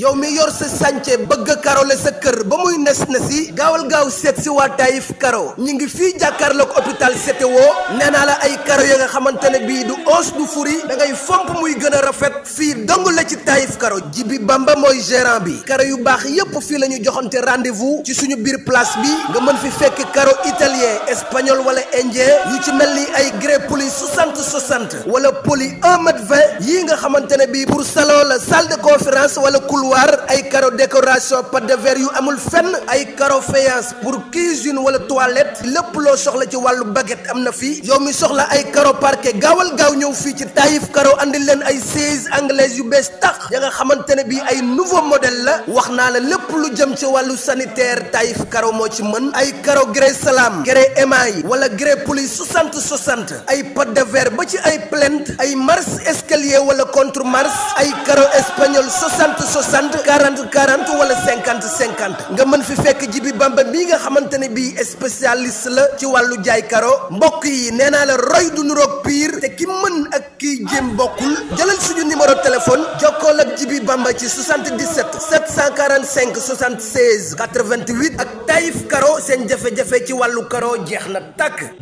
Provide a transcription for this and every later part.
yow mi yor sa sànce bëgg a karole sa kër ba muy nes na si gaawal gaaw seet si waa Taïf Karo ñi ngi fii jàkkaarloog hôpital CTO nee naa la ay karo ya nga xamante ne bii du os du furi da ngay fomp muy gën a rafet fii dong la ci Taïf Karo Jibi Bamba mooy gérant bi karo yu baax yépp fii la ñu joxante rendez-vous ci suñu biir place bi nga mën fi fekk karo italien espagnol wala indien yu ci mel ni ay grès poli 60-60 wala poli 1m20 yii nga xamante ne bii pour salon la salle de conférence wala couloir ay carreau décoration pâte de verre yu amul fenn ay carreau faïence pour cuisine wala toilette lépp loo soxla ci wàllu baguette am na fii yow mi soxla ay carreau parquet gaawal gaaw ñëw fii ci Taïf Karo andil leen ay sièges anglaises yu bees tax ya nga xamante ne bii ay nouveau modèle la wax naa la lépp lu jëm ci wàllu sanitaire Taïf Karo moo ci mën ay carreau grès salam grès émail wala grès poli 60-60 ay pâte de verre ba ci ay plinthe ay marche escalier wala contre marche ay carreau espagnol 60-60 40-40 wala 50-50 nga mën fi fekk Jibi Bamba mii nga xamante ne bii spécialiste la ci wàllu jaay karo mbokk yi nee naa la roy du nuroog pire te ki mën ak kiy jéem bokkul jëlal suñu numéro téléphone jokkool ak Jibi Bamba ci 77 745 76 88 ak Taïf Karo seen jafe-jafe ci wàllu karo jeex na tàkk.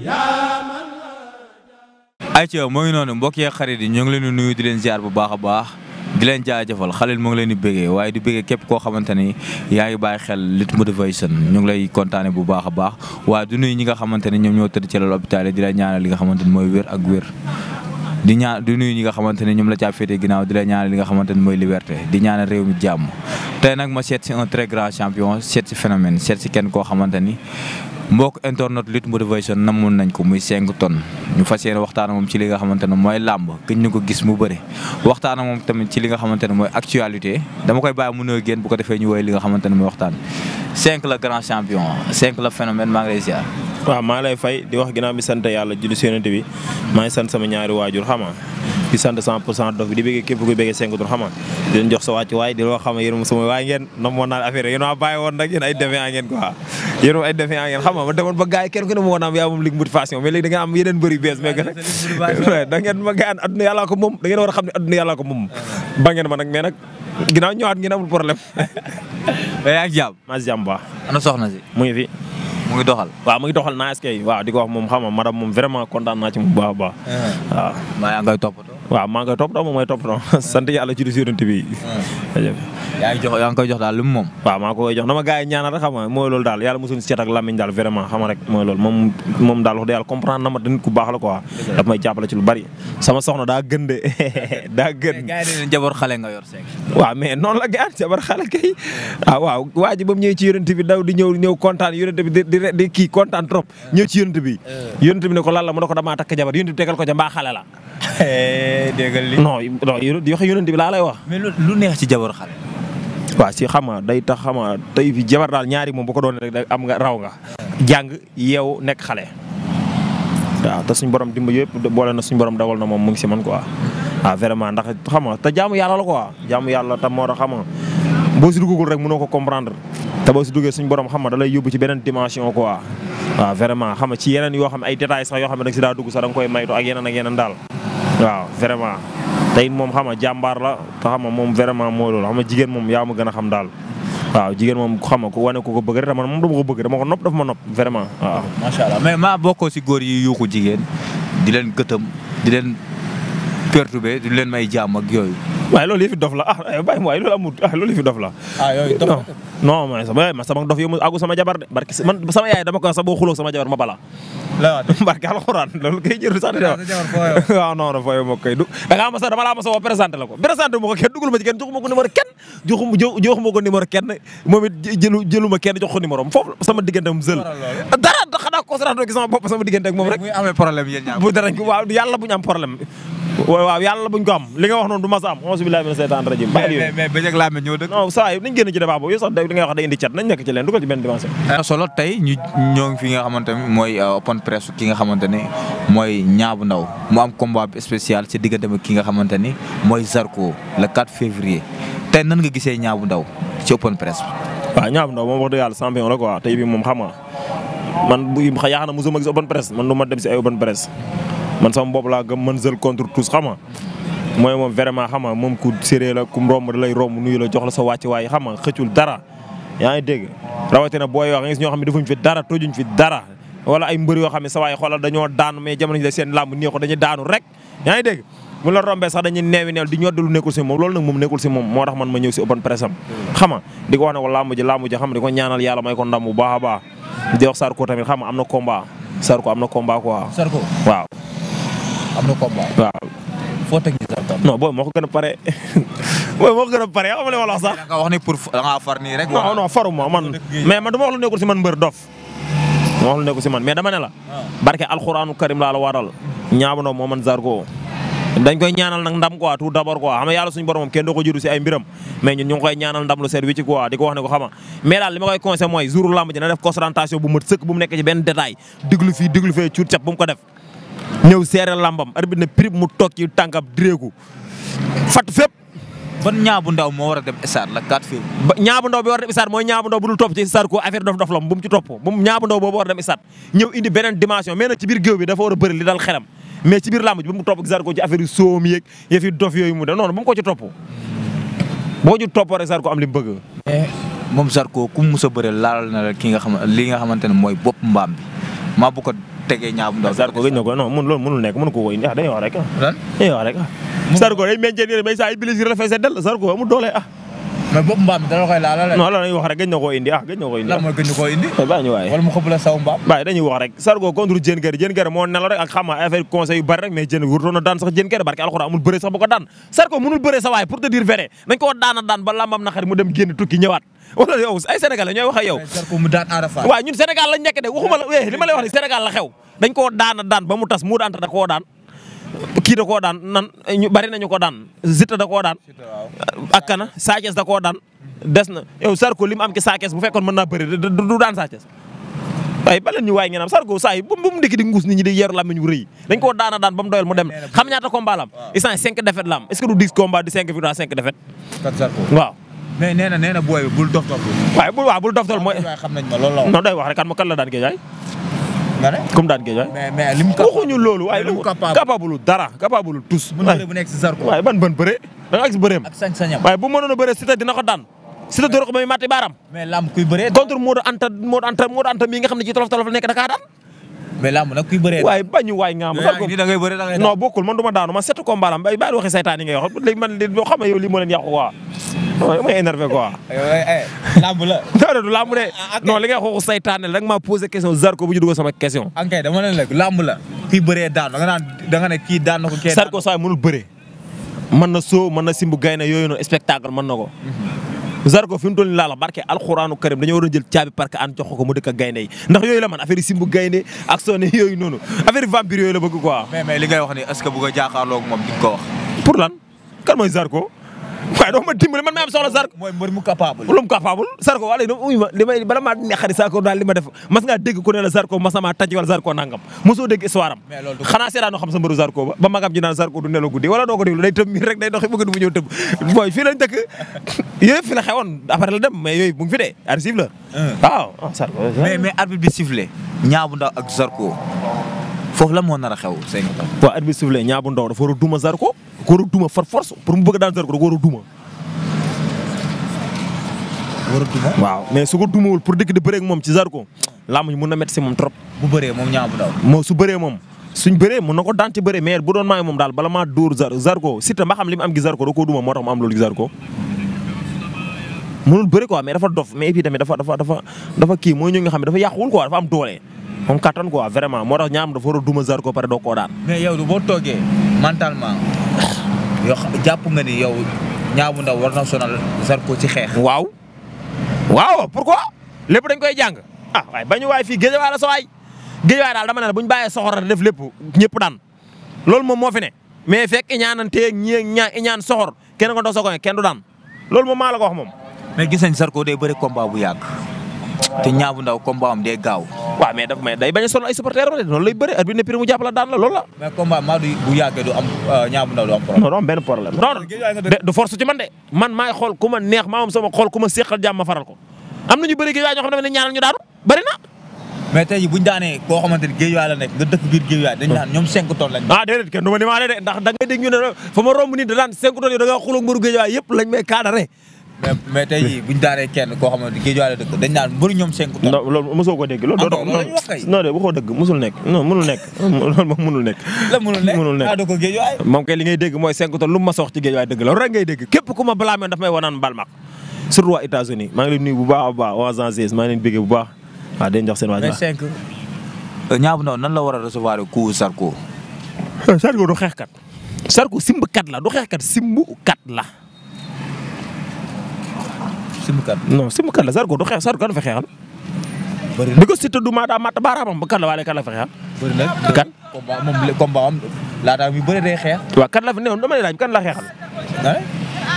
ayca moo ngi noonu mbokk yi xarit yi ñoo ngi leen di nuyu di leen ziar bu baax a baax. di leen jaajëfal Khalil mu ngi leen di bëggee waaye di bëggee képp koo xamante ni yaa ngi bàyyi xel Lutte Motivation ñu ngi lay kontaane bu baax a baax waaye du nuyu ñi nga xamante ne ñoom ñoo tëdd ci lal hôpital yi di la ñaanal li nga xamante ni mooy wér ak wér di nuyu ñi nga xamante ne ñoom la caa féete ginnaaw di la ñaanal li nga xamante ni mooy liberté di ñaanal réew mi jàmm tey nag ma seet si un très grand champion seet si phénomène seet si kenn koo xamante ni mbokk internet Lutte Motivation namoon nañ ko muy 5 tonnes ñu fas yéene waxtaan moom ci li nga xamante ne mooy làmb gëj ñu ko gis mu bëri waxtaan moom tamit ci li nga xamante ne mooy actualité dama koy bàyyi mu nëw génn bu ko defee ñu woy li nga xamante ne mooy waxtaan 5 la grand champion 5 la phénomène maa ngi lay ziar. waaw maa ngi lay fay di wax ginnaaw bi sant yàlla julli si yonent bi maa ngi sant sama ñaari waajur xama di sant 100% dof bi di bëggee képp kuy bëggee 5 tonnes xama di leen jox sa wàcc waaye di loo xama yéen sama waay ngeen nam moo naan affaire yéen waa bàyyi woon nag yéen ay défiant ngeen quoi yéen ay défiant ngeen xam nga ma demoon ba gars yi kenn ku ne moo naam yaa moom Lutte Motivation mais léegi da ngeen am yeneen bëri bees mais da ngeen ma gaan adduna yàllaa ko moom da ngeen war a xam ne adduna yàllaa ko moom ba ngeen ma nag mais nag ginnaaw ñëwaat ngeen amul problème yaa ngi jàmm maa si jàmm baax ana soxna si mu ngi fi mu ngi doxal waaw mu ngi doxal nice kay waaw di ko wax moom xam nga madame moom vraiment kontaan naa ci mu baax a baax waaw maa yaa ngay toppatoo waaw maa ngi koy toppatoo moom mooy toppatoo sant yàlla ci di yonent bi yaa ngi koy jox daal lu mu moom waaw maa ko koy jox dama gars yi ñaanal rek xam nga mooy loolu daal yàlla mosuñ si cet ak làmmiñ daal vraiment xam nga rek mooy loolu moom daal wax dëgg yàlla comprendre na ma nit ku baax la quoi daf may jàppale ci lu bari sama soxna daa gën de daa gën gars yi ne jabar xale nga yor sek waaw mais noonu la gaan jabar xale kay waaw waa ji ba mu ñëwee ci yonent bi daw di ñëw kontaan yonent bi di kii kontaan trop ñëw ci yonent bi yonent bi ne ko lan la mu ne ko damaa takk jabar yonent bi tegal ko ca mbaa xale la déggal li non di wax yonent bi laa lay wax mais lu neex ci jabar xale waaw si xam nga day tax xam nga tey fi jabar daal ñaari moom bu ko doon rek am nga raw nga jàng yeew nekk xale waaw te suñ borom dimba yëpp boole na suñ borom dawal na moom mu ngi si man quoi waaw vraiment ndax xam nga te jaamu yàlla la quoi jaamu yàlla tam moo tax xam nga boo si duggagul rek mënoo ko comprendre te boo si duggee suñ borom xam nga da lay yóbbu ci beneen dimension quoi waaw vraiment xam nga ci yeneen yoo xam ne ay détails sax yoo xam ne da nga si daa dugg sax da nga koy maytu ak yeneen daal waaw vraiment te it moom xam nga jàmbaar la te xam nga moom vraiment moo loolu xam nga jigéen moom yaa ma gën a xam daal waaw jigéen moom xam nga ku wane ko bëgg rek moom dama ko bëgg dama ko nopp dafa ma nopp vraiment waaw. macha allah mais maa bokkoo si góor yi yuuxu jigéen di leen gëtëm di leen perturbé di leen may jàmm ak yooyu. waaye loolu yëfi dof la bàyyi ma waaye loolu amul loolu yëfi dof la. yooyu dof non mais sama dof yow àggu sama jabar de barki man sama yaay dama ko sax boo xuloo sama jabar ma bala. la barki alxuraan loolu kay jël sax waaw non fooyo ma koy du da ngaa ma sax dama laa ma sa woo présenté la ko présenté ma ko kenn dugal ma ci kenn joxuma ko numéro kenn joxuma ko numéro kenn moom it jëluma kenn jox ko numéro foofu sama diggante moom seul dara xanaa concentré gis sama bopp sama diggante ak moom rek muy amee problème yéen ñaar bu dara waaw yàlla bu ñu am problème waaw yàlla buñ ko am li nga wax noonu du ma sa am auzu billahi mina seytaan rajim mais bëj ak laa ñoo dëkk non saa yi nañ génn ci débat boobu yow sax da ngay wax day indi cat nañ nekk ci leen dugal ci benn dimension solo tey ñoo ngi fi nga xamante ne mooy open press ki nga xamante ne mooy Niang bu Ndaw mu am combat bi spécial ci diggante ak ki nga xamante ni mooy Zarko le 4 février tey nan nga gisee Niang bu Ndaw ci open press bi waaw Niang bu Ndaw moom wax dëgg yàlla champion la quoi tey bi moom xam nga man bu yaakaar na mosuma gis open press man du ma dem si ay open press man sama bopp laa gëm man seul contre tous xam nga mooy moom vraiment xam nga moom ku sérieux la ku romb da lay romb nuyu la jox la sa wàcc waaye xam nga xëccul dara yaa ngi dégg rawatina booy wax nga gis ñoo xam ne defuñ fi dara tojuñ fi dara wala ay mbër yoo xam ne sa waay xoolal dañoo daanu mais jamono ji seen làmb nii ko dañuy daanu rek yaa ngi dégg mu la rombee sax dañuy neewi neel di ñoddi lu nekkul si moom loolu nag moom nekkul si moom moo tax man ma ñëw si open press am xam nga di ko wax ne ko làmb ji xam nga di ko ñaanal yàlla may ko ndam bu baax a baax di wax Sarko tamit xam nga am na combat Sarko am na combat quoi Sarko waaw am na combat waaw foo teg ni Sarko non booy moo ko gën a pare booy moo ko gën a pare xam nga li ma la wax sax da nga wax ni pour da ngaa far nii rek non non faru ma man mais man du ma wax lu nekkul si man mbër dof du ma wax lu nekkul si man mais dama ne la barke alxuraanu karim laa la waral ñaabu moo man Sarko dañ koy ñaanal nag ndam quoi tout d'abord quoi xam nga yàlla suñu borom moom kenn doo ko jiitu si ay mbiram mais ñun ñu ngi koy ñaanal ndam lu seet wi ci quoi di ko wax ne ko xama mais daal li ma koy conseillé mooy jour lamb ji na def concentration bu mat sëkk bu mu nekk ci benn détail diglu fii diglu fee cuut cap bu mu ko def ñëw seere lambam arbitre ne prip mu toog ci tànkam direeku fat fépp ban ñaabu ndaw moo war a dem stade la 4 février ñaabu ndaw bi war a dem stade mooy ñaabu ndaw bu dul topp ci Sarko affaire dof dof lam bu mu ci topp bu mu ñaabu ndaw boobu war a dem stade ñëw indi beneen dimension mais nag ci biir géew bi dafa war a bëri li dal xelam mais ci biir làmb ji bu mu topp Sarko ci affaire yu soom yeeg yëfi dof yooyu mu def noonu bu mu ko ci topp boo ñu toppoo rek Sarko am li mu bëgg. moom Sarko ku mu mus a bëre laal na la ki nga xam li nga xamante ne mooy bopp mbaam bi maa bu ko tegee ñaabu ndaw. Sarko gëj na ko non loolu mënul nekk mënu ko woy dañuy wax rek lan dañuy wax rek Sarko day maintenir mais saa yu bilis la fees del Sarko amul doole mais bopp mbaam bi dana koy laal non la dañuy wax rek gëj na koo indi gëj na koo indi. lan mooy gëj na koo indi. bàyyi ñu waaye wala mu xëpp la saw mbaam. waaye dañuy wax rek Sarko contre Diène Kaïré moo nelaw rek ak xam nga affaire conseil yu bari rek mais Diène wurtoon na daan sax Diène Kaïré barke alxuraan amul bëre sax bu ko daan Sarko mënul bëre sa waay pour te dire vrai dañ koo daan ba lambam na xarit mu dem génn tukki ñëwaat wala yow ay Sénégalais ñooy wax ak yow. Sarko mu daan Arafa. waaw ñun Sénégal lañ nekk de waxuma la li ma lay wax ni Sénégal la xew dañ koo daan ba mu tas mu daan da koo daan kii da koo daan nan ñu bari nañu ko daan Zita da koo daan ak kana Sa Thiès da koo daan des na yow Sarko li mu am ci Sa Thiès bu fekkoon mën naa bëri du daan Sa Thiès waaye baleen ñu waay ngeen am Sarko saa yi bu mu ndikki di nguus nit ñi di yeeru làmmiñ wu rëy dañ koo daan ba mu doyal mu dem xam ñaata combat la am instant 5 défaites la am est-ce que du 10 combat di 5 victoire 5 défaites waaw mais nee na booy bi bul dof dof waaye bul dof dof mooy xam nañ ma loolu la non day wax rek kan la daan géej nga ne comme daan géej mais lim waxuñu loolu waaye capable dara capable tous bu nekk si Sarko waaye ban bëre da nga gis bëreem ak sañ-sañam waaye bu mënoon a bëre Siteu dina ko daan Siteu door ko ba muy matti baaram mais lamb kuy bëree contre Modou Anta mii nga xam ne ci tolof tolof la nekk da kaa daan mais lamb nag kuy bëree waaye bañu waay nga am ni da ngay bëre da ngay non bokkul man du ma daanu man 7 combat lam bàyyi waxi saytaan yi ngay wax léegi man xam nga yow lii moo leen yàqu quoi may énervé quoi lamb la non du lamb de non li ngay waxu saytaan rek maa posé question Sarko bu ñu dugal sama question ankay dama leen rek lamb la kuy bëree daan da nga ne kii daan na ko kii Sarko saa mënul bëre mën na soo mën na simbu gaynde yooyu noonu spectacle mën na ko Sarko fi mu toll nii laa la barke alxuraanu karim dañoo war a jël caabi parce que an jox ko mu dëkk ak gaynde yi ndax yooyu la man affaire yi simbu gaynde ak sonné yooyu noonu affaire yi vampire yooyu la bëgg quoi. mais li ngay wax ni est-ce que bu ko jàkkaarloo ak moom di ko wax. pour lan kan mooy Sarko waaye doo ma dimbali man maa am soxla Sarko. mooy mbër mu capable. lu mu capable Sarko wala li may bala maa neexari Sarko daal li ma def mas ngaa dégg ku ne la Sarko mas na maa tàjji wala Sarko nangam mosoo dégg histoire am. mais loolu xanaa seetaanoo xam sa mbëru Sarko ba magam ji naan Sarko du nelaw guddi wala doo ko déglu day tëb miir rek day doxi bëgg du mu ñëw tëb booy fii lañ dëkk yooyu fi la xewoon après la dem mais yooyu mu ngi fi de archive la. waaw Sarko. mais arbitre bi sifflé Niang bu Ndaw ak Sarko foofu la moo nar a xew sëñ bi. waaw arbitre bi sifflé Niang bu Ndaw dafa war a duma Sarko ko war a duma par force pour mu bëgg daan Sarko da ko war a duma. waaw mais su ko dumawul pour dëkk di bëree ak moom ci Sarko làmb mun na métti si moom trop. bu bëree moom Niang bu Ndaw. moo su bëree moom suñ bëree mun na ko daan ci bëree mais bu doon maa ngi moom daal bala maa dóor Sarko Siteu ma xam li mu am gi Sarko da koo duma moo tax mu am loolu gi Sarko. mënul bëri quoi mais dafa dof mais puis tamit dafa kii mooy ñu nga xam ne dafa yàquwul quoi dafa am doole. moom kattan quoi vraiment moo tax ñaam dafa war a duma Sarko pare doo koo daan. mais yow boo toogee mentalement yow jàpp nga ni yow Niang bu Ndaw war na sonal Sarko ci xeex. waaw pourquoi lépp dañ koy jàng waaye bañu waay fii géejawaay la sa waay géejawaay daal dama ne la bu ñu bàyyee soxor def lépp ñëpp daan loolu moom moo fi ne mais fekk iñaananteeg iñaan soxor kenn ko dox sa ko kenn du daan loolu moom maa la ko wax moom. mais gis nañ Sarko day bëri combat bu yàgg te Niang bu Ndaw combat am day gaaw. waaw mais day bañ a sonal ay supporters de noonu lay bëri at bi ne prix mu jàpp la daan la loolu la. mais combat maa bu yàggee du am Niang bu Ndaw du am problème. non benn problème. non du force ci man de man maay xool ku ma neex maa moom sama xool ku ma seqal jàmm ma faral ko am na ñu bëri gi waaye ñoo xam ne ñaanal ñu daanu bëri na mais tey jii bu ñu daanee koo xamante ni Guédiawaye la nekk nga dëkk biir Guédiawaye dañ naan ñoom 5 tonnes lañ. déedéet kenn du ma nimaale de ndax da ngay dégg ñu ne fa ma romb nii da daan 5 tonnes yi da ngaa xulóog mbëru Guédiawaye yëpp lañ may cadré. mais tey jii bu ñu daanee kenn koo xamante ni Guédiawaye la dëkk dañ naan mbëru ñoom 5 tonnes. non loolu mosoo ko dégg. loolu lañ wax kay. non de waxoo dëgg mosul nekk non mënul nekk loolu moom mënul nekk. la mënul nekk da ko Guédiawaye. moom kay li ngay dégg mooy 5 tonnes lu mu ma wax ci Guédiawaye dëgg la loolu rek ngay dégg képp ku ma blâmé daf may wanaan mbal mak surtout waa États-Unis maa ngi leen nuyu bu baax a baax waa Zanzibar maa ngi leen bëggee bu baax waaw dañ jox seen waa. mais 5 Niang bu Ndaw nan la war a recevoir coup Zarko. Zarko du xeexkat. Zarko simbkat la du xeexkat simbukat la. simbukat non simbukat la Zarko du xeex Zarko kan fa xeexal. bëri na di ko Siteu du maa daa mat baaraamam ba kan la waaye kan la fa xeexal. bëri na kan. combat am laata mi bëri day xeex. waaw kan la fi newoon dama lay laaj kan la xeexal.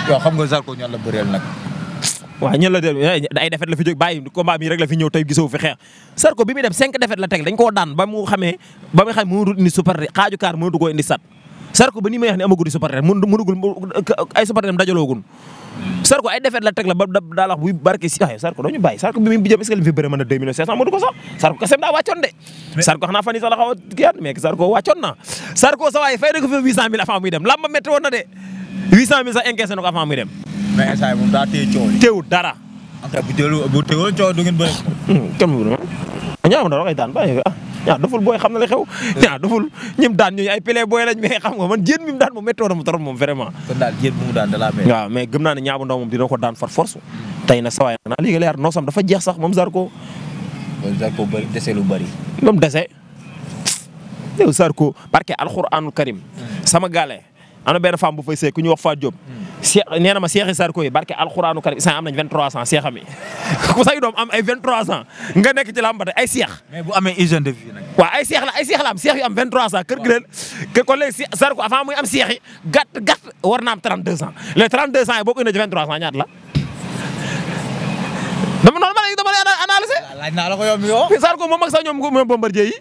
yow xam nga Zarko ñan la bëreel nag. waaw ñan la dem ay defet la fi jóg bàyyi combat mi rek la fi ñëw tey gisoo fi xeex Zarko bi muy dem 5 defet la teg dañ koo daan ba mu xamee ba mu xam mënul indi super xaaju kaar mënatu koo indi sat Zarko ba ni may wax ne amagul super mënugul ay super dem dajaloogun Zarko ay defet la teg la ba daal wax buy barke si waaye Zarko doo ñu bàyyi Zarko bi muy jëm est-ce que li fi bëre mën na 2500 mënu ko sax Zarko kasem daa wàccoon de Zarko xanaa fan yi sax la xaw a kiyaat mais Zarko wàccoon na Zarko sa waaye fay na ko fi 800000 avant muy dem lamba métti woon na de 800000 sax encaissé na ko avant muy dem mais instant moom daa téye coow li. teewul dara. bu teewoon coow du ngeen bëri. kenn mu bëri ñaar da ngay daan bàyyi ñaar doful booy xam na li xew. ñaar doful ñim daan ñu ay pele booy lañ mais xam nga man jéen mi mu daan moom méttoo na mu trop moom vraiment. kon daal jéen bu mu daan da laa mel. waaw mais gëm naa ne Niang bu Ndaw moom dina ko daan far force. tey nag sa waay nag léegi leer noosam dafa jeex sax moom Zarko. Zarko bëri dese lu bëri. lu mu dese. yow Zarko barke alxuraanul karim. sama gaale am na benn femme bu fay sëy ku ñuy wax Fatou Diop. Cheikh nee na ma Cheikh Zarko yi barke alxuraanu karim am nañ 23 ans Cheikh ami ku say doom am ay 23 ans nga nekk ci làmb ay Cheikh. mais bu amee hygiène de vie nag. waaw ay Cheikh la am Cheikh yu am 23 ans kër gi leen kon léegi Zarko avant muy am Cheikh yi gàtt war na am 32 ans les 32 ans yi boo ko indee ci 23 ans ñaata la. dama lay analyser. laaj naa la ko yow mi yoo. Zarko moom ak sax ñoom Bombardier yi.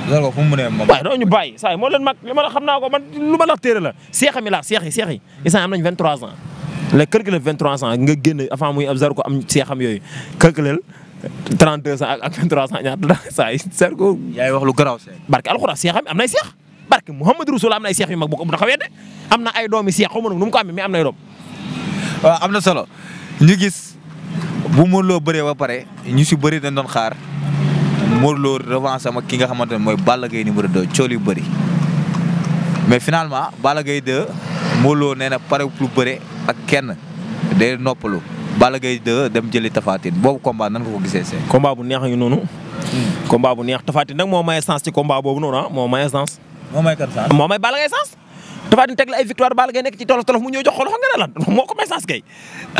Zarko fu mu mënee moom. waaye doo ñu bàyyi saa yi moo leen mag li ma la xam naa ko man lu ma la téere la Cheikh mi la Cheikh yi isaan am nañ 23 ans les kër gi leen 23 ans nga génn avant muy am Zarko am Cheikh am yooyu kër gi leen 32 ans ak 23 ans ñaata saa yi Zarko. yaay wax lu garaaw see. barke alxuraan Cheikh am nay Cheikh barke Mouhamadou Rasoul am na ay Cheikh yu mag bu ko taxawee de am na ay doomi Cheikh xaw ma nu mu ko amee mais am nay doom. waaw am na solo ñu gis bu Modou Lo bëree ba pare ñu si bëri dañ doon xaar Modou Lo revanche sama ki nga xamante ne mooy Balla Gaye numéro 2 cool yu bëri mais finalement Balla Gaye 2 Modou Lo nee na pare lu bëre ak kenn day noppalu Balla Gaye 2 dem jëli Tapha Tine boobu combat nan nga ko gisee seen. combat bu neex a ngi noonu. combat bu neex Tapha Tine nag moo may sens ci combat boobu noonu ah moo may sens. moo may kan sens. moo may Balla Gaye sens. Tapha Tine teg la ay victoire Balla Gaye nekk ci tolof mu ñëw jox ko loxo nga ne lan moo ko may sens kay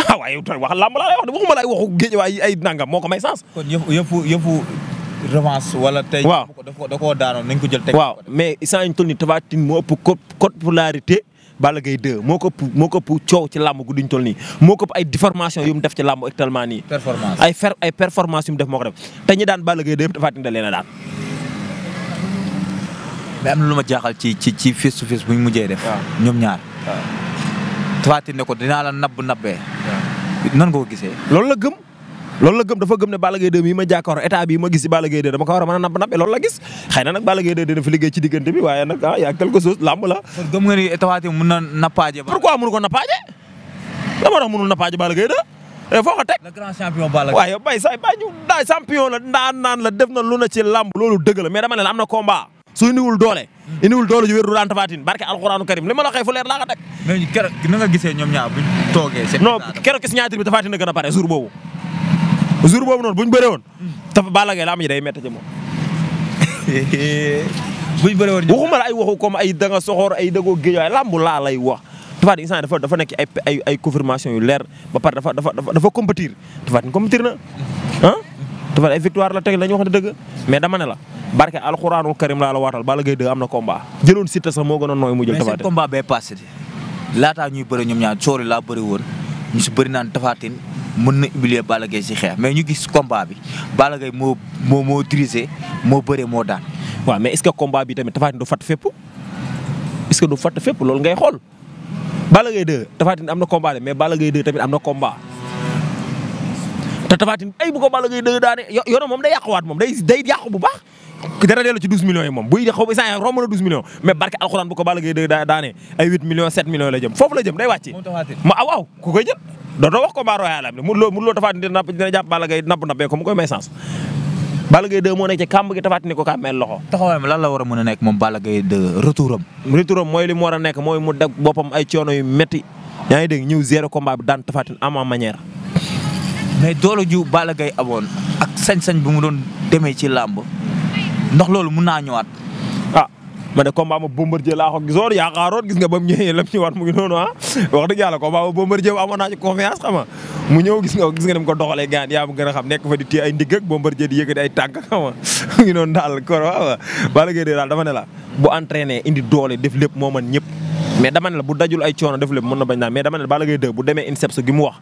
ah waaye wax làmb laa lay wax de waxuma la ay waxu géej waaye ay nangam moo ko may sens. kon yëfu revanche wala tey. waaw da koo daanoon nañ ko jël teg. waaw mais instant yii ñu toll nii Tapha Tine moo ëpp popularité Balla Gaye 2 moo ko ëpp coow ci làmb guddi ñu toll nii moo ko ëpp ay déformation yu mu def ci làmb actuellement nii. performance ay performance yu mu def moo ko def te ñi daan Balla Gaye 2 yëpp Tapha Tine da leen a daan. mais am na lu ma jaaxal ci face to face bu ñu mujjee def. ñoom ñaar. Tapha Tine ne ko dinaa la nabbee. nan nga ko gisee. loolu la gëm dafa gëm ne Balla Gaye 2 mii ma jàkkaarloo état bii ma gis si Balla Gaye 2 dama ko war a mën a nabbee loolu la gis xëy na nag Balla Gaye 2 dina fi liggéey ci diggante bi waaye nag y a quelque chose làmb la. kon gëm nga ni Tapha Tine mën na nappaaje. pourquoi mënu ko nappaaje dama tax mënul nappaaje Balla Gaye 2 foo ko teg. le grand champion Balla Gaye. waaye bay say ñu daay champion la naan la def na lu na ci làmb loolu dëgg la mais dama ne la am na combat su indiwul doole ju wér du daan Tapha Tine barke alxuraanu karim li ma la xëy fu leer laa ko teg. mais keroog na nga gisee ñoom ñaar buñ toogee. non keroog ki signature bi Tapha Tine na gën a pare jour boobu noonu buñ bëree woon. Tapha Balla Gaye làmb ji day métti ci moom. buñ bëree woon waxuma la ay waxu comme ay danga soxor ay dagoo géej waaye làmb laa lay wax. Tapha Tine instant dafa nekk ay confirmation yu leer ba pare dafa compétir Tapha Tine compétir na ah. Tapha ay victoire la teg la ñu wax ne dëgg mais dama ne la barke alxuraanul karim laa la waatal Balla Gaye 2 am na combat jëloon Siteu sax moo gën a nooy mu jël Tapha Tine. mais seen combat bee passé laataa ñuy bëri ñoom ñaar soori laa bëri woon ñu si bëri naan Tapha Tine mën na humilier Balla Gaye si xeex mais ñu gis combat bi Balla Gaye moo dirigé moo bëree moo daan. waaw mais est-ce que combat bi tamit Tapha Tine du fatt fépp est-ce que du fatt fépp loolu ngay xool Balla Gaye 2 Tapha Tine am na combat mais Balla Gaye 2 tamit am na combat te Tapha Tine ay bu ko Balla Gaye dëgg daane yoonam moom day yàquwaat moom day yàqu bu baax dara dellu ci 12 millions yi moom buy xaw ba saa romb na 12 millions mais barke alxuraan bu ko Balla Gaye dëgg daane ay 8 millions 7 millions la jëm foofu la jëm day wàcc ma waaw ku koy jël dootoo wax combat royal am Modou Lo Tapha Tine dina jàpp Balla Gaye nappee ko mu koy may sens Balla Gaye 2 moo nekk ci kàmb gi Tapha Tine ko kàmmeel loxo taxawaayam lan la war a mën a nekk moom Balla Gaye 2 retouram mooy li mu war a nekk mooy mu deg boppam ay coono yu métti yaa ngi dégg ñëw zéro combat bi daan Tapha Tine à ma manière mais doole ju Balla Gaye amoon ak sañ-sañ bi mu doon demee ci làmb ndax loolu mun naa ñëwaat. ma ne combat ma Bombardier laa ko gisoon yaakaaroon gis nga ba mu ñëwee lam ñu war mu ngi noonu wax dëgg yàlla combat ma Bombardier amoon naa ci confiance xam nga mu ñëw gis nga ni mu ko doxalee gaan yaa ma gën a xam nekk fa di téye ay ndigg ak Bombardier di yëkkati ay tànk xam nga mu ngi noonu daal kon waaw Balla Gaye daal dama ne la bu entraîné indi doole def lépp moo mën ñëpp mais dama ne la bu dajul ay coono def lépp mën na bañ daal mais dama ne la Balla Gaye 2 bu demee INSEPS gi mu wax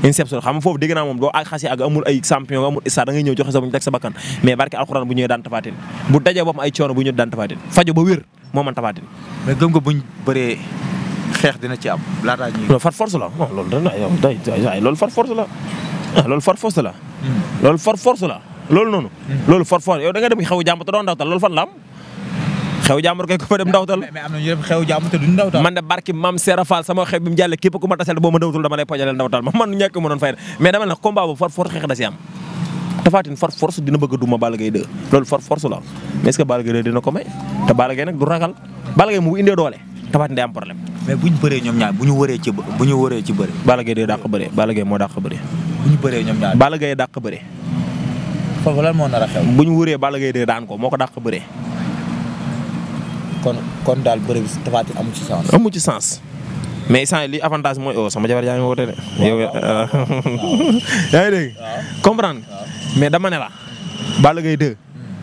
INSEPS xam nga foofu dégg naa moom doo ak xasi ak amul ay champion amul stade da ngay ñëw joxe sa bu ñu teg sa bakkan mais barke alxuraan bu ñëwee daan Tapha Tine bu dajee boppam ay coono bu ñëwee daan Tapha Tine fajo ba wér moo mën Tapha Tine mais gëm nga buñ bëree xeex dina ci am laataa ñuy. loolu far force la non loolu dana yow day loolu far force la loolu far force la loolu far force la loolu noonu loolu far force yow da nga dem xew jàmm te doo ndawtal loolu fan la am xew jàmbur kay ko fa dem ndawtal mais am na ñu def xew jàmm te duñ ndawtal man de barki Mame Serra Fall sama xew bi mu jàlle képp ku ma tasel boo ma ndawtul dama lay pojaleel ndawtal man ñàkk ma doon fay mais dama ne combat boobu far force xeex da si am Tapha Tine far force dina bëgg a duma Balla Gaye 2 loolu far force la mais est-ce que Balla Gaye 2 dina ko may te Balla Gaye nag du ragal Balla Gaye mu bu indee doole Tapha Tine day am problème mais buñ bëree ñoom ñaar bu ñu wëree ci bëri Balla Gaye 2 dàq bëre Balla Gaye moo dàq bëre bu ñu bëree ñoom ñaar Balla Gaye dàq bëre foofu lan moo nar a xew bu ñu wëree Balla Gaye 2 daan ko moo ko dàq bëre kon daal bëre bi Tapha Tine amu ci sens. amu ci sens mais instant li avantage mooy sama jabar yaa ngi woote de. yow yaa ngi dégg. comprendre mais dama ne la. Balla Gaye 2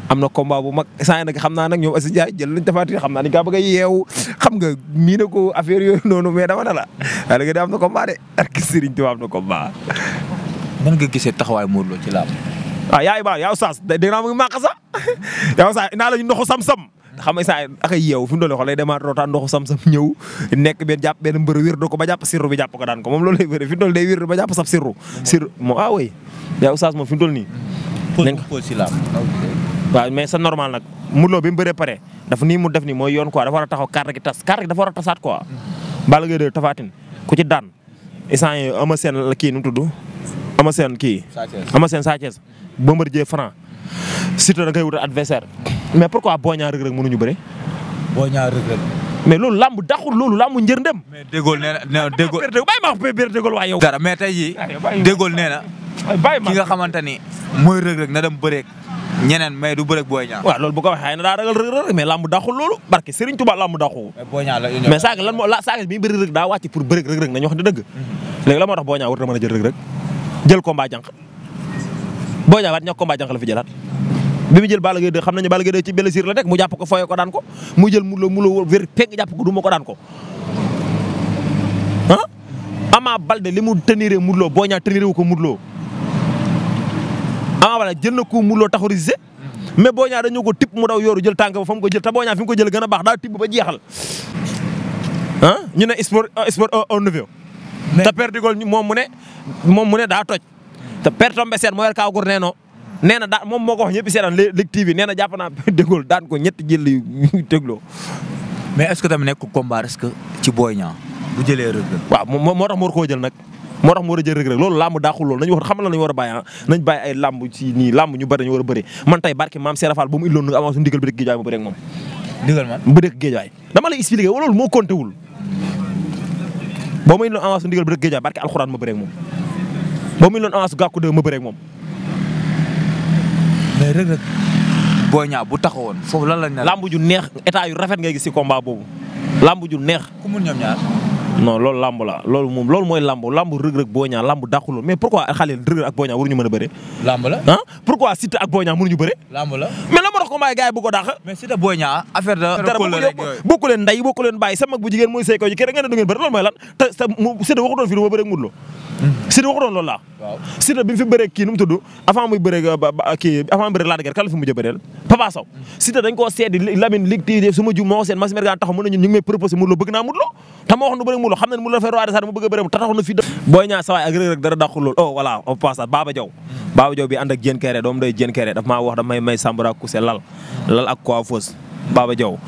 am na combat bu mag instant yii nag xam naa nag ñoom Assis Ndiaye jël nañ Tapha Tine xam naa ni kaa bëgg a yeewu xam nga mii na ko affaire yooyu noonu mais dama ne la Balla Gaye 2 am na combat de ak Serigne Touba am na combat. nan nga gisee taxawaay Modou Lo ci làmb. yaay baal yaa Saas dégg naa mu ngi màq sax yaa Saas naa la ñu ndoxu sam-sam. xam nga saa ak ay yeewu fi mu doon xoolee demaat rotaan ndoxu sam-sam ñëw nekk benn jàpp benn mbër wér do ko ba jàpp sirru bi jàpp ko daan ko moom loolu lay bëre fi mu doon day wér ba jàpp sab sirru moom oui yaa Oustaz moom fi mu toll nii. pose si làmb. waaw mais c'est normal nag Modou Lo bi mu bëree pare dafa nii mu def nii mooy yoon quoi dafa war a taxaw carte gi dafa war a tasaat quoi. Balla Gaye 2 Tapha Tine ku ci daan instant yii Ama Sène la kii nu mu tudd Ama Sène kii. Ama Sène Sa Thiès Bombardier Franc Siteu da ngay wutal adversaire mais pourquoi Boy Niang Reug Reug mënuñu bëre. Boy Niang Reug Reug. mais loolu làmb daxul loolu làmb njërndem. mais Dégol nee na Dégol. bàyyi ma wax biir Dégol waaye yow. dara mais tey jii Dégol nee na. ki nga xamante ni mooy Reug Reug na dem bëreeg ñeneen mais du bëreeg Boy Niang. waaw loolu bu ko waxee na daa ragal Reug Reug mais làmb daxul loolu barke Serigne Touba làmb daxul. mais Boy Niang la mais saaga lan moo saaga bi bëri Reug daa wàcc pour bëreeg Reug Reug nañu wax dëgg. léegi la moo tax Boy Niang war na mën a jël Reug Reug jël combat jànq Boy Niang waat ñàkk combat jànq la fi jëlaat bi mu jël Balla Gaye 2 xam nañu Balla Gaye 2 ci blessure la nekk mu jàpp ko foyee ko daan ko mu jël mu la wér pegg jàpp ko du ma ko daan ko ah Ama Baldé li mu teniree Modou Lo Boy Niang teniree wu ko Modou Lo Ama Baldé jël na ko Modou Lo taxaw résister mais Boy Niang dañu ko tipp mu daw yooru jël tànk ba fa mu ko jël te Boy Niang fi mu ko jël gën a baax daa tibb ba jeexal ah ñu ne sport au niveau te père Digol moom mu ne daa toj te père Tombe Sène moo yor kaaw gur nee na daa moom moo ko wax ñëpp seetaan Ligue TV nee na jàpp naa Dégol daan ko ñetti jël yu tegloo. mais est-ce que tamit nekk combat est-ce que ci Boy Niang bu jëlee Reug Reug. waaw moo tax mu war koo jël nag moo tax mu war a jël Reug Reug loolu làmb daaxul loolu nañu wax xamal la nañu war a bàyyi nañ bàyyi ay làmb ci nii làmb ñu bëri dañu war a bëri man tey barke Mame Serra Fall ba mu illoon nga avance ndigal bi rek géejaay ma bëri ak moom. ndigal man bu dëkk géejaay dama lay expliquer loolu moo compté wul ba mu illoon avance ndigal bi rek géejaay barke alxuraan ma bëri ak moom ba mu illoon avance gàkku de ma bëri ak moom. mais Reug Reug Boy Niang bu taxawoon foofu lan lañ ne. lamb ju neex état yu rafet ngay gis ci combat boobu lamb ju neex. ku mun ñoom ñaar. non loolu lamb la loolu mooy lamb Reug Reug Boy Niang lamb dàqul mais pourquoi xale Reug Reug ak Boy Niang waruñu mën a bëre. lamb la ah pourquoi Siteu ak Boy Niang mënuñu bëre. lamb la mais la moo tax combat yi gars yi bu ko dàq. mais Siteu Boy Niang affaire de. bokku leen ndey bokku leen bàyyi sa mag bu jigéen mooy say kaw ji kër nga ne du ngeen bëre loolu mooy lan te Siteu waxu doon fii du ma bëre ak Modou Lo. Siteu waxu doon loolu laa. waaw Siteu bi mu fi bëree kii nu mu tudd avant muy bëree kii avant muy bëree Lac de Guiers kan la fi mujj a bëreel Papa Sow. Siteu dañ koo seedi Lamine Ligue TV su ma jum moo ko seet Massi Mergan taxaw mën na ñun ñu ngi may proposé Modou Lo bëgg naa Modou Lo te ma wax nu bëre Modou Lo xam na ne Modou Lo dafay roi des arènes mu bëgg a bëre taxaw na fii Boy Niang sa waay ak Reug Reug dara dàqul loolu oh voilà au passage Baba Diaw bi ànd ak Diène Kairé doom day Diène Kairé daf maa wax daf may sambara kuse lal ak coiffeuse Baba Diaw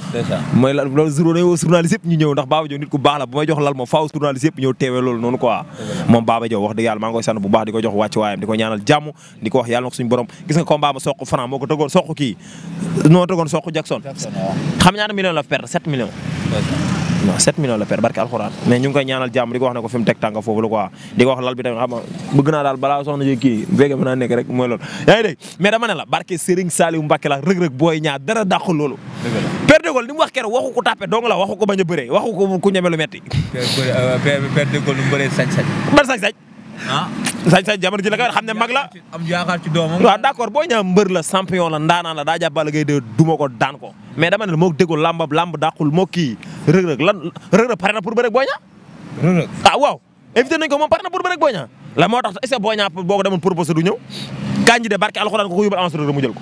mooy la loolu journaliste yëpp ñu ñëw ndax Baba Diaw nit ku baax la bu may jox lal moom faaw journaliste yëpp ñëw teewee loolu noonu quoi moom Baba Diaw wax dëgg yàlla maa ngi koy sant bu baax di ko jox wàcc waayam di ko ñaanal jàmm di ko wax yàlla na ko suñu borom gis nga combat ma Sokh Franc moo ko tëggoon Sokh kii noo tëggoon Sokh Jackson xam ñaata million la perdre 7 millions non 7 millions la perdre barke alxuraan mais ñu ngi koy ñaanal jàmm di ko wax ne ko fi mu teg tànk foofu la quoi di ko wax lal bi tamit xam nga bëgg naa daal balaa soxna ji kii béykat mën naa nekk rek mooy loolu yaa ngi dégg mais dama ne la barke Serigne Saliou Mbacké la Reug Reug Boy Niang dara dàqul loolu Père de Gaulle li mu wax keroog waxu ko tàppe dong la waxu ko bañ a bëree waxu ko ku ñeme lu metti Père de Gaulle lu mu bëree sañ-sañ ban sañ-sañ sañ-sañ jamono ji la koy xam ne mag la am yaakaar ci doomam waaw d'accord Boy Niang mbër la champion la ndaanaan la daa jàpp Balla Gaye de duma ko daan ko mais dama ne la moo déggoo lamb dàqul moo kii Reug Reug lan Reug Reug pare na pour bëre ak Boy Niang Reug Reug ah waaw invité nañ ko moom pare na pour bëre ak Boy Niang la moo tax est-ce que Boy Niang boo ko demoon proposé du ñëw kanji de barke alxuraan ko yóbbal avance Reug Reug mu jël ko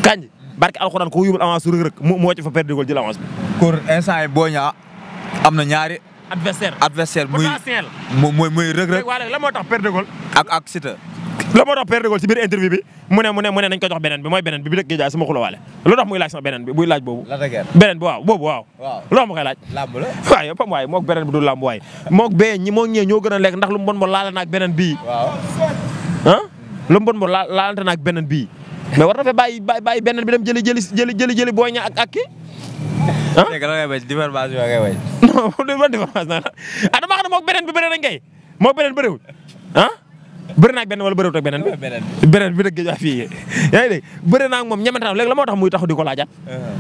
kanji barke alxuraan ko yóbbal avance Reug Reug moo ci fa perdre gol jël avance bi pour instant yi Boy Niang am na ñaari adversaire muy Reug Reug waaw la moo tax perdre gol ak Siteu la moo tax perdre gol ci biir interview bi mu ne nañ ko jox beneen bi mooy beneen bi dëkk Géejawaay sama xulawaale lu tax muy laaj sama beneen bi buy laaj boobu beneen bi waaw boobu waaw lu tax ma koy laaj lamb la waaw pam waay mook beneen bi du lamb waay mook bee ñi mook ñee ñoo gën a lekk ndax lu mu bon bon laala naak beneen bii ah lu mu bon bon laalante naak beneen bii mais war na fa bàyyi beneen bi dem jëli Boy Niang ak kii ah dégg nga la ngay bañ diffamation ngay bañ non man diffamation ah dama xam ne mook beneen bi bëre nañ kay mook beneen bëriwul ah bëri naa ak benn wala bëriwut ak beneen bi dëgg ja fii yaa ngi dégg bëri naa ak moom ñementaan léegi la moo tax muy taxu di ko laajaat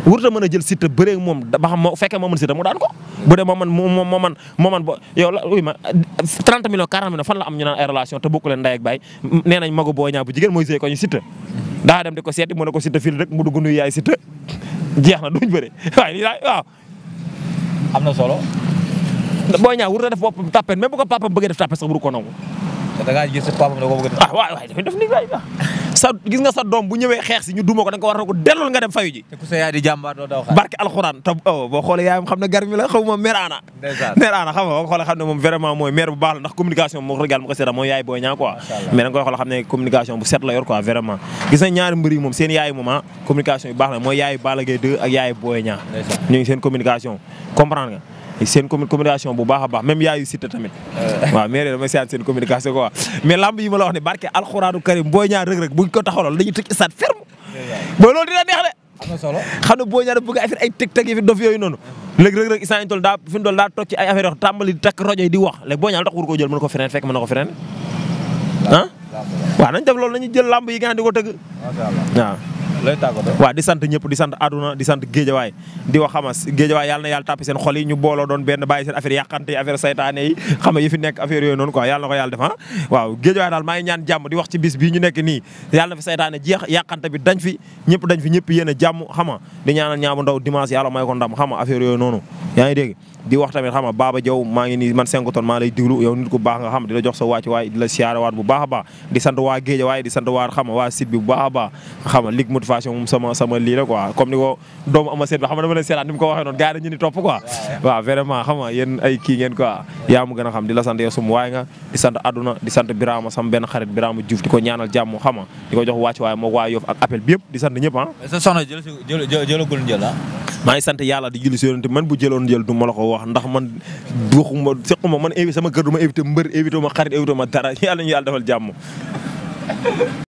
wurta mën a jël Siteu bëree ak moom ba xam moo fekkee moo mën Siteu mu daan ko bu dee moo man bo yow la uy ma 30 millions 40 millions fan la am ñu naan ay relation te bokku leen ndey ak baay nee nañ magu Boy Niang bu jigéen mooy sëy ko ñu Siteu daa dem di ko seeti mu ne ko Siteu fii rek mu dugg nuyu yaay Siteu jeex na duñ bëri waaw am na solo Boy Niang wurta def boppam tàppet même bu ko papam bëggee def tàppet sax wuru ko nangu da ngaa gis sa papa da ko bëgg ah waay dafay def ni waay sa gis nga sa doom bu ñëwee xeex si ñu duma ko da nga ko war a ko delloo nga dem fayu ji te ku sa yaay di jàmbaar doo daw xaar barke alxuraan te boo xoolee yaayam xam ne garmi la xaw ma mère Ana xam nga boo xoolee xam ne moom vraiment mooy mère bu baax la ndax communication moo régal ma ko seeta mooy yaay Boy Niang quoi mais da nga koy xool xam ne communication bu set la yor quoi vraiment gis na ñaari mbër yi moom seen yaay moom communication yu baax la mooy yaay Balla Gaye 2 ak yaay Boy Niang ñu ngi seen communication comprendre nga seen communication bu baax a baax même yaayu Siteu tamit waaw mais damay seet seen communication quoi mais lamb yi ma la wax ne barke alxuraanu karim Boy Niang Reug Reug buñ ko taxawal dañuy tëj stade ferme booy loolu dina neex de am na solo xam ne Boy Niang bëgg affaire ay teg-teg yi fi dof yooyu noonu léegi Reug Reug isaan ñu toll daa fi mu toll daa toog ci ay affaire yoo tàmbali di takk rajo yi di wax léegi Boy Niang tax wur ko jël mën ko feneen fekk mën na ko feneen ah waaw nañ def loolu nañu jël lamb yi gën di ko tëgg waaw lay tàggatoo waaw di sant ñëpp di sant àdduna di sant géejawaay di wax xamas géejawaay yàlla na yàlla tàppi seen xol yi ñu booloo doon benn bàyyi seen affaire yàqante yi affaire saytaane yi xam nga yi fi nekk affaire yooyu noonu quoi yàlla na ko yàlla def waaw géejawaay daal maa ngi ñaan jàmm di wax ci bis bii ñu nekk nii yàlla na fi saytaane jeex yàqante bi dañ fi ñëpp yéen a jàmm xam nga di ñaanal ñaabu ndaw dimanche yàlla may ko ndam xam nga affaire yooyu noonu yaa ngi dégg di wax tamit xam nga Baba Diaw maa ngi nii man 5 tonnes maa lay diglu yow nit ku baax nga xam di la jox sa wàcc waay di la siyaare waat bu baax a baax di sant waa géejawaay di sant waa xam nga waa site bi bu baax a baax xam nga Ligue Motivation moom sama lii la quoi comme ni ko doomu ama seet bi xam nga dama leen seetaan ni mu ko waxee noonu gars yi dañu ni topp quoi waaw vraiment xam nga yéen ay kii ngeen quoi yaa mu gën a xam di la sant yow sum waay nga di sant àdduna di sant Birama sama benn xarit Birama Diouf di ko ñaanal jàmm xam nga di ko jox wàcc waay moo waa Yoff ak appel bi yëpp di sant ñëpp sa soxna jëlagul njël maa ngi sant yàlla di julli si yonent man bu jëloon jël du ma la ko wax ndax man waxuma sequma man sama kër du ma éviter mbër éviter ma xarit éviter ma dara yàlla ñu yàlla defal jàmm